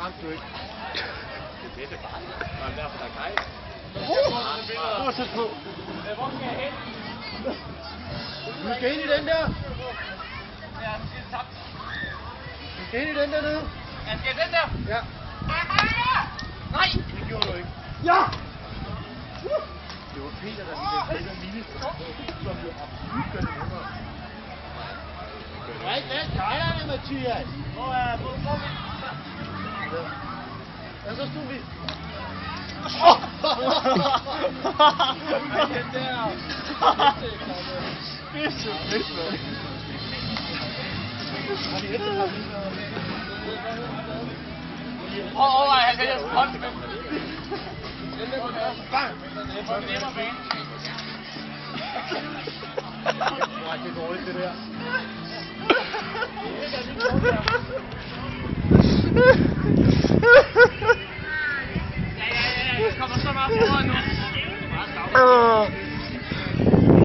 ramte du ikke. Det er bedre bare. Og derfor der er Kai. Hvor så på? Hvor skal jeg hen? Du skal ind i den der. Ja, det er tabt. Du skal ind i den der nede. Jeg skal den der? Ja. Nej! Det gjorde du ikke. Ja! Det var Peter, der ville den lille, som jo absolut gør det nemmere. Nej, hvad sejler det, Mathias? Hvor er vi? Ja, så stod vi. Den der. Det er så fedt, mand. Har vi efterkommet? Overvej, han kan jeg hånd med. Bang! Det er nemmere bane. Nej, det går ikke, det der. Ja. Jeg kommer så meget foran nu.